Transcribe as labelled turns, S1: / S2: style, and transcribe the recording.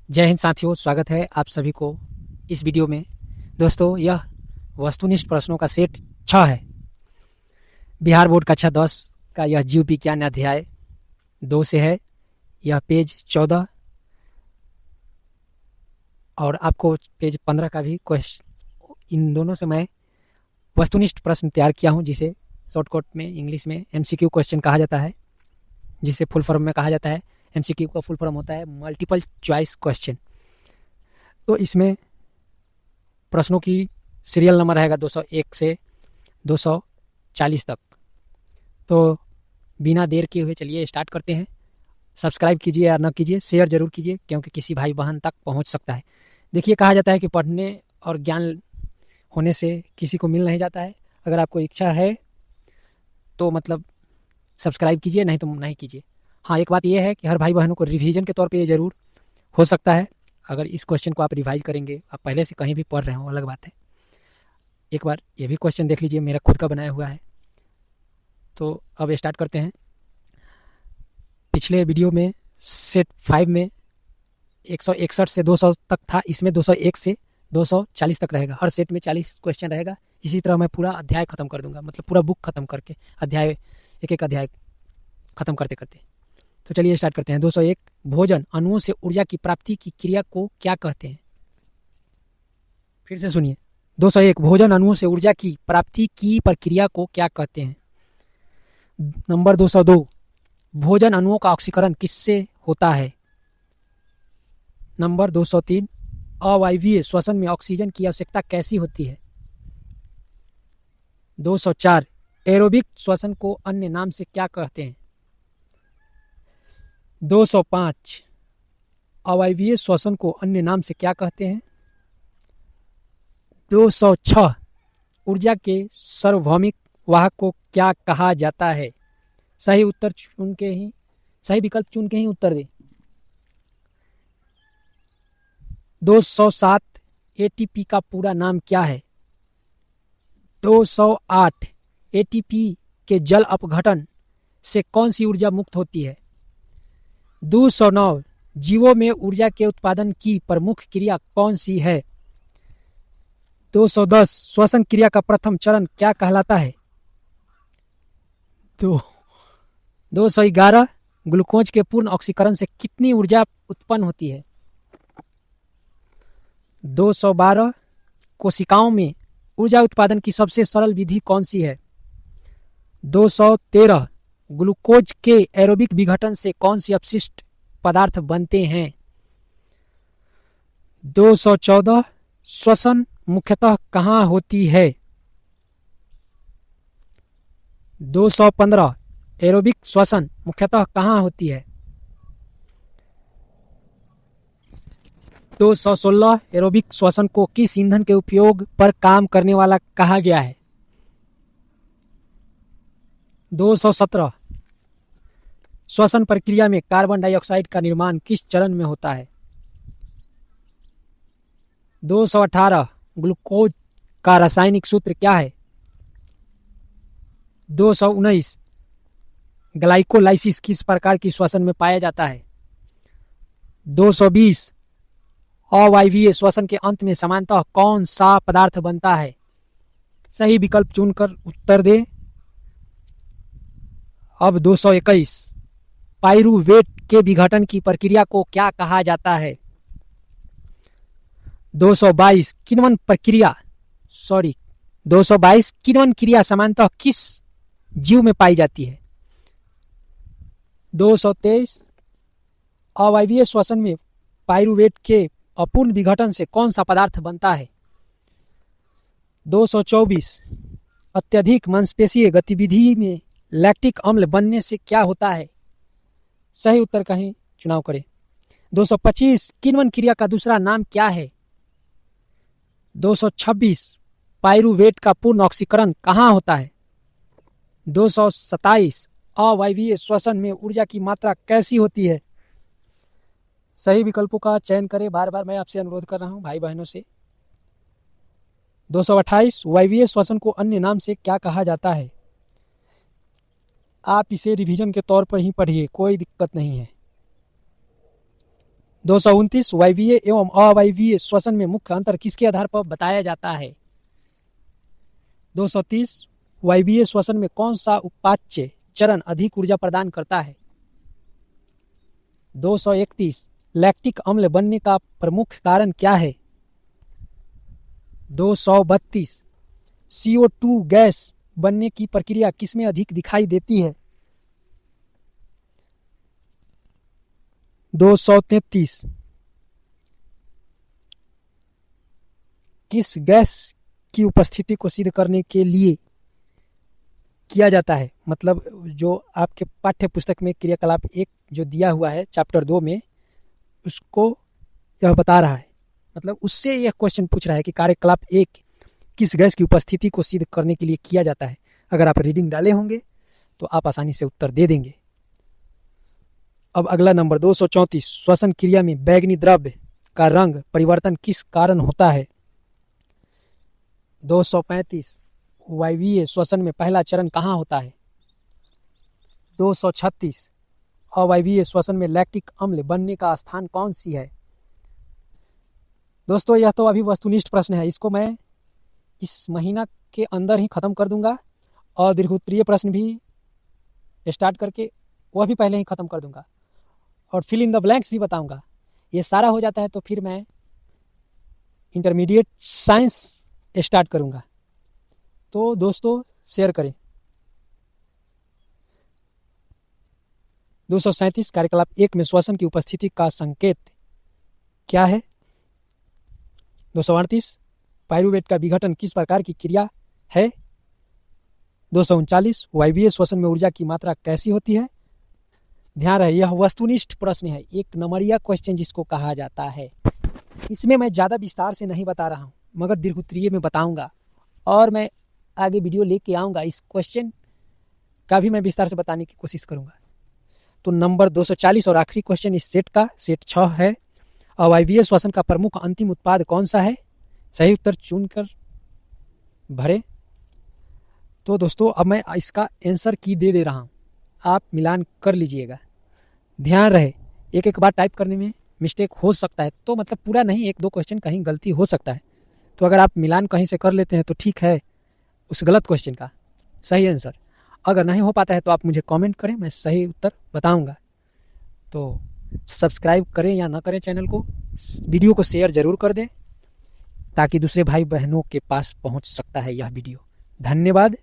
S1: जय हिंद साथियों, स्वागत है आप सभी को इस वीडियो में। दोस्तों, यह वस्तुनिष्ठ प्रश्नों का सेट 6 है। बिहार बोर्ड कक्षा 10 का यह जीव विज्ञान अध्याय 2 से है। यह पेज 14 और आपको पेज 15 का भी क्वेश्चन, इन दोनों से मैं वस्तुनिष्ठ प्रश्न तैयार किया हूं, जिसे शॉर्टकट में इंग्लिश में MCQ क्वेश्चन कहा जाता है, जिसे फुल फॉर्म में कहा जाता है। MCQ का फुल फॉर्म होता है मल्टीपल चॉइस क्वेश्चन। तो इसमें प्रश्नों की सीरियल नंबर रहेगा 201 से 240 तक। तो बिना देर किए हुए चलिए स्टार्ट करते हैं। सब्सक्राइब कीजिए या न कीजिए, शेयर जरूर कीजिए, क्योंकि किसी भाई बहन तक पहुंच सकता है। देखिए, कहा जाता है कि पढ़ने और ज्ञान होने से किसी को मिल नहीं जाता है। अगर आपको इच्छा है तो मतलब सब्सक्राइब कीजिए, नहीं तो नहीं कीजिए। हाँ, एक बात यह है कि हर भाई बहनों को रिवीजन के तौर पे ये ज़रूर हो सकता है। अगर इस क्वेश्चन को आप रिवाइज करेंगे, आप पहले से कहीं भी पढ़ रहे हो, अलग बात है। एक बार ये भी क्वेश्चन देख लीजिए, मेरा खुद का बनाया हुआ है। तो अब स्टार्ट करते हैं। पिछले वीडियो में सेट 5 में 161 से 200 तक था, इसमें 201 से 240 तक रहेगा। हर सेट में 40 क्वेश्चन रहेगा। इसी तरह मैं पूरा अध्याय खत्म कर दूंगा, मतलब पूरा बुक खत्म करके, अध्याय एक एक अध्याय खत्म करते करते। तो चलिए स्टार्ट करते हैं। 201, भोजन अणुओं से ऊर्जा की प्राप्ति की क्रिया को क्या कहते हैं? फिर से सुनिए। 201, भोजन अणुओं से ऊर्जा की प्राप्ति की प्रक्रिया को क्या कहते हैं? नंबर 202, भोजन अणुओं का ऑक्सीकरण किससे होता है? नंबर 203, अवायवीय श्वसन में ऑक्सीजन की आवश्यकता कैसी होती है? 204, एरोबिक श्वसन को अन्य नाम से क्या कहते हैं? 205, अवायवीय श्वसन को अन्य नाम से क्या कहते हैं? 206, ऊर्जा के सार्वभौमिक वाहक को क्या कहा जाता है? सही उत्तर चुन के ही, सही विकल्प चुन के ही उत्तर दे। 207, एटीपी का पूरा नाम क्या है? 208, एटीपी के जल अपघटन से कौन सी ऊर्जा मुक्त होती है? 209, जीवों में ऊर्जा के उत्पादन की प्रमुख क्रिया कौन सी है? 210, श्वसन क्रिया का प्रथम चरण क्या कहलाता है? 211, ग्लूकोज के पूर्ण ऑक्सीकरण से कितनी ऊर्जा उत्पन्न होती है? 212, कोशिकाओं में ऊर्जा उत्पादन की सबसे सरल विधि कौन सी है? 213, ग्लूकोज के एरोबिक विघटन से कौन सी अपशिष्ट पदार्थ बनते हैं? 214, श्वसन मुख्यतः कहाँ होती है? 215, एरोबिक श्वसन मुख्यतः कहाँ होती है? 216, एरोबिक श्वसन को किस ईंधन के उपयोग पर काम करने वाला कहा गया है? 217, श्वसन प्रक्रिया में कार्बन डाइऑक्साइड का निर्माण किस चरण में होता है? 218, ग्लूकोज का रासायनिक सूत्र क्या है? 219, ग्लाइकोलाइसिस किस प्रकार की श्वसन में पाया जाता है? 220, अवायवीय श्वसन के अंत में सामान्यतः कौन सा पदार्थ बनता है? सही विकल्प चुनकर उत्तर दे। अब 221, पाइरूवेट के विघटन की प्रक्रिया को क्या कहा जाता है? 222, किण्वन क्रिया सामान्यतः किस जीव में पाई जाती है? 223, अवायवीय श्वसन में पाइरूवेट के अपूर्ण विघटन से कौन सा पदार्थ बनता है? 224, अत्यधिक मांसपेशीय गतिविधि में लैक्टिक अम्ल बनने से क्या होता है? सही उत्तर का ही चुनाव करें। 225, किण्वन क्रिया का दूसरा नाम क्या है? 226, पाइरूवेट का पूर्ण ऑक्सीकरण कहाँ होता है? 227, अवायवीय श्वसन में ऊर्जा की मात्रा कैसी होती है? सही विकल्पों का चयन करें। बार बार मैं आपसे अनुरोध कर रहा हूं भाई बहनों से। 228, वायवीय श्वसन को अन्य नाम से क्या कहा जाता है? आप इसे रिवीजन के तौर पर ही पढ़िए, कोई दिक्कत नहीं है। 229 वायवीय एवं अवायवीय श्वसन में मुख्य अंतर किसके आधार पर बताया जाता है? 230 वायवीय श्वसन में कौन सा उपाच्य चरण अधिक ऊर्जा प्रदान करता है? 231 लैक्टिक अम्ल बनने का प्रमुख कारण क्या है? 232 CO2 गैस बनने की प्रक्रिया किसमें अधिक दिखाई देती है? 233 किस गैस की उपस्थिति को सिद्ध करने के लिए किया जाता है? मतलब जो आपके पाठ्य पुस्तक में क्रियाकलाप 1 जो दिया हुआ है चैप्टर 2 में, उसको यह बता रहा है, मतलब उससे यह क्वेश्चन पूछ रहा है कि कार्यकलाप 1 किस गैस की उपस्थिति को सिद्ध करने के लिए किया जाता है। अगर आप रीडिंग डाले होंगे तो आप आसानी से उत्तर दे देंगे। अब अगला नंबर 234 श्वसन क्रिया में बैंगनी द्रव्य का रंग परिवर्तन किस कारण होता है? 235 वायवीय श्वसन में पहला चरण कहाँ होता है? 236 अवायवीय श्वसन में लैक्टिक अम्ल बनने का स्थान कौन सी है? दोस्तों यह तो अभी वस्तुनिष्ठ प्रश्न है, इसको मैं इस महीना के अंदर ही खत्म कर दूंगा और दीर्घोत्तरीय प्रश्न भी स्टार्ट करके वह भी पहले ही खत्म कर दूंगा और फिल इन द ब्लैंक्स भी बताऊंगा। ये सारा हो जाता है तो फिर मैं इंटरमीडिएट साइंस स्टार्ट करूंगा। तो दोस्तों शेयर करें। 237 कार्यकलाप 1 में श्वसन की उपस्थिति का संकेत क्या है? 238 पायरुवेट का विघटन किस प्रकार की क्रिया है? 239 वायवीय श्वसन में ऊर्जा की मात्रा कैसी होती है? ध्यान रहे यह वस्तुनिष्ठ प्रश्न है, एक नंबरिया क्वेश्चन जिसको कहा जाता है। इसमें मैं ज़्यादा विस्तार से नहीं बता रहा हूँ, मगर दीर्घोत्तरीय में बताऊंगा और मैं आगे वीडियो लेके आऊँगा। इस क्वेश्चन का भी मैं विस्तार से बताने की कोशिश करूँगा। तो नंबर 240 और आखिरी क्वेश्चन इस सेट का, सेट 6 है। अवायवीय श्वसन का प्रमुख अंतिम उत्पाद कौन सा है? सही उत्तर चुनकर भरे। तो दोस्तों अब मैं इसका आंसर की दे रहा हूँ, आप मिलान कर लीजिएगा। ध्यान रहे एक एक बार टाइप करने में मिस्टेक हो सकता है, तो मतलब पूरा नहीं, 1-2 क्वेश्चन कहीं गलती हो सकता है। तो अगर आप मिलान कहीं से कर लेते हैं तो ठीक है, उस गलत क्वेश्चन का सही आंसर। अगर नहीं हो पाता है तो आप मुझे कमेंट करें, मैं सही उत्तर बताऊंगा। तो सब्सक्राइब करें या ना करें चैनल को, वीडियो को शेयर ज़रूर कर दें ताकि दूसरे भाई बहनों के पास पहुंच सकता है यह वीडियो। धन्यवाद।